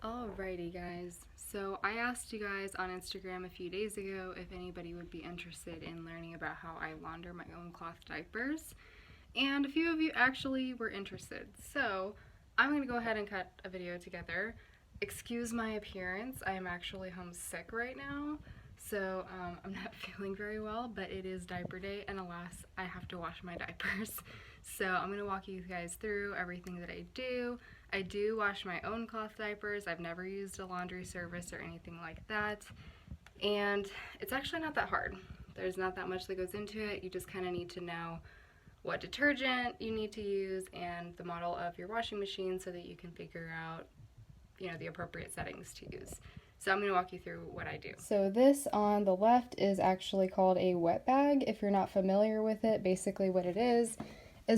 Alrighty guys, so I asked you guys on Instagram a few days ago if anybody would be interested in learning about how I launder my own cloth diapers, and a few of you actually were interested. So I'm going to go ahead and cut a video together. Excuse my appearance, I am actually homesick right now, so I'm not feeling very well, but it is diaper day and alas, I have to wash my diapers. So I'm going to walk you guys through everything that I do. I do wash my own cloth diapers. I've never used a laundry service or anything like that. And it's actually not that hard. There's not that much that goes into it. You just kind of need to know what detergent you need to use and the model of your washing machine so that you can figure out, the appropriate settings to use. So I'm going to walk you through what I do. So this on the left is actually called a wet bag. If you're not familiar with it, basically what it is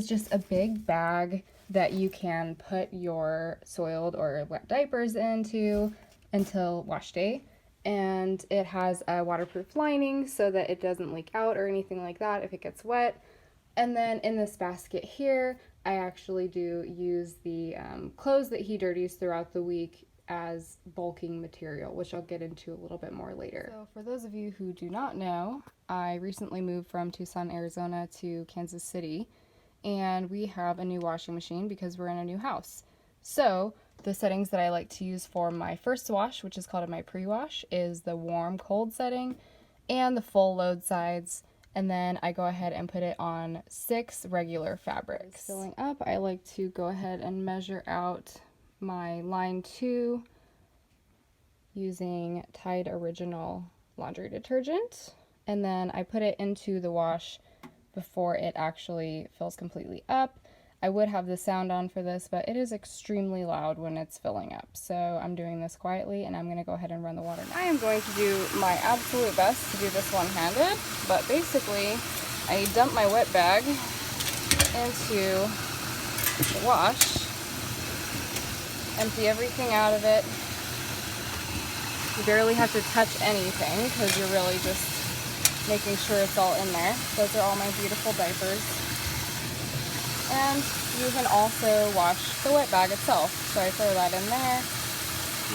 just a big bag that you can put your soiled or wet diapers into until wash day. And it has a waterproof lining so that it doesn't leak out or anything like that if it gets wet. And then in this basket here, I actually do use the clothes that he dirties throughout the week as bulking material, which I'll get into a little bit more later. So for those of you who do not know, I recently moved from Tucson, Arizona to Kansas City, and we have a new washing machine because we're in a new house. So the settings that I like to use for my first wash, which is called my pre-wash, is the warm cold setting and the full load sides, and then I go ahead and put it on 6 regular fabrics. Filling up, I like to go ahead and measure out my line 2 using Tide Original laundry detergent, and then I put it into the wash before it actually fills completely up. I would have the sound on for this, but it is extremely loud when it's filling up. So I'm doing this quietly, and I'm going to go ahead and run the water now. I am going to do my absolute best to do this one-handed, but basically I dump my wet bag into the wash, empty everything out of it. You barely have to touch anything because you're really just making sure it's all in there. Those are all my beautiful diapers. And you can also wash the wet bag itself. So I throw that in there,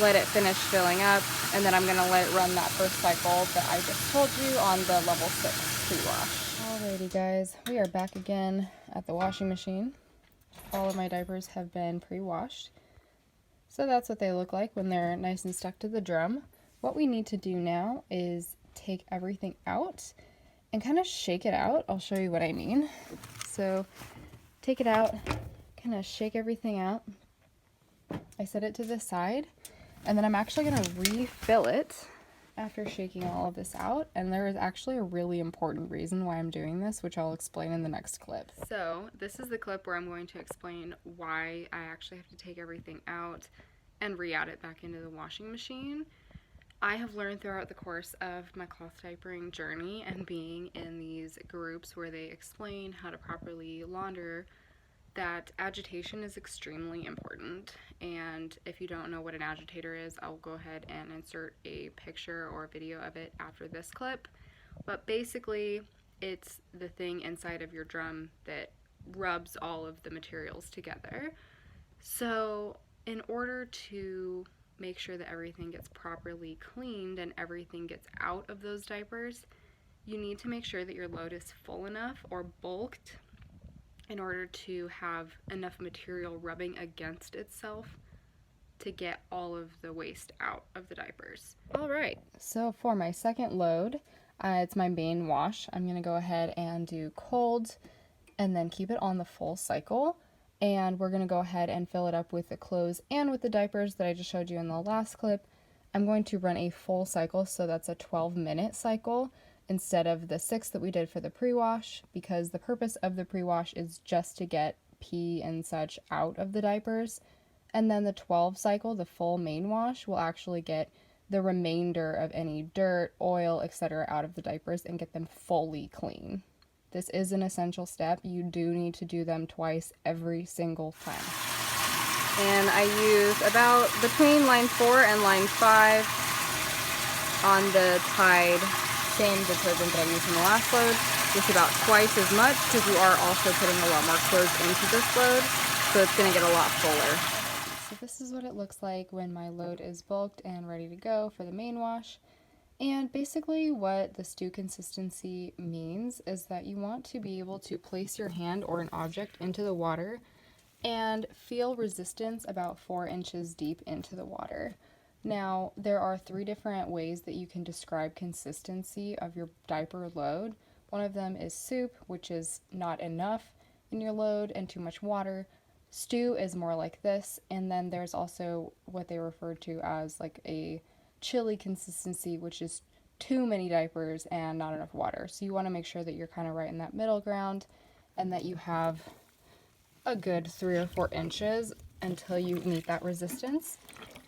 let it finish filling up, and then I'm going to let it run that first cycle that I just told you on the level 6 pre-wash. Alrighty guys, we are back again at the washing machine. All of my diapers have been pre-washed. So that's what they look like when they're nice and stuck to the drum. What we need to do now is take everything out and kind of shake it out. I'll show you what I mean. So take it out, kind of shake everything out. I set it to the side, and then I'm actually going to refill it after shaking all of this out. And there is actually a really important reason why I'm doing this, which I'll explain in the next clip. So this is the clip where I'm going to explain why I actually have to take everything out and re-add it back into the washing machine. I have learned throughout the course of my cloth diapering journey and being in these groups where they explain how to properly launder that agitation is extremely important. And if you don't know what an agitator is, I'll go ahead and insert a picture or a video of it after this clip. But basically, it's the thing inside of your drum that rubs all of the materials together. So in order to make sure that everything gets properly cleaned and everything gets out of those diapers, you need to make sure that your load is full enough or bulked in order to have enough material rubbing against itself to get all of the waste out of the diapers. Alright, so for my second load, it's my main wash. I'm going to go ahead and do cold and then keep it on the full cycle. And we're going to go ahead and fill it up with the clothes and with the diapers that I just showed you in the last clip. I'm going to run a full cycle, so that's a 12-minute cycle instead of the 6 that we did for the pre-wash, because the purpose of the pre-wash is just to get pee and such out of the diapers. And then the 12 cycle, the full main wash, will actually get the remainder of any dirt, oil, etc. out of the diapers and get them fully clean. This is an essential step. You do need to do them twice every single time. And I use about between line 4 and line 5 on the Tide, same detergent that I used in the last load, just about twice as much because you are also putting a lot more clothes into this load, so it's going to get a lot fuller. So this is what it looks like when my load is bulked and ready to go for the main wash. And basically what the stew consistency means is that you want to be able to place your hand or an object into the water and feel resistance about 4 inches deep into the water. Now, there are 3 different ways that you can describe consistency of your diaper load. One of them is soup, which is not enough in your load and too much water. Stew is more like this, and then there's also what they refer to as like a chili consistency, which is too many diapers and not enough water. So you want to make sure that you're kind of right in that middle ground and that you have a good 3 or 4 inches until you meet that resistance,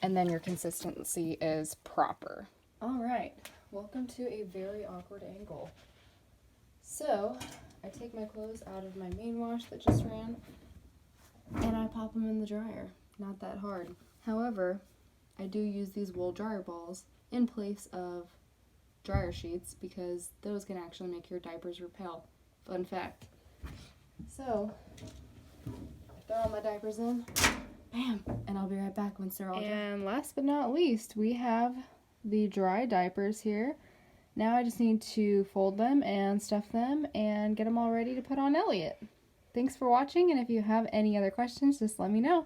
and then your consistency is proper. All right, welcome to a very awkward angle. So I take my clothes out of my main wash that just ran and I pop them in the dryer. Not that hard. However, I do use these wool dryer balls in place of dryer sheets because those can actually make your diapers repel. Fun fact. So I throw all my diapers in, bam, and I'll be right back once they're all dry. And last but not least, we have the dry diapers here. Now I just need to fold them and stuff them and get them all ready to put on Elliot. Thanks for watching, and if you have any other questions, just let me know.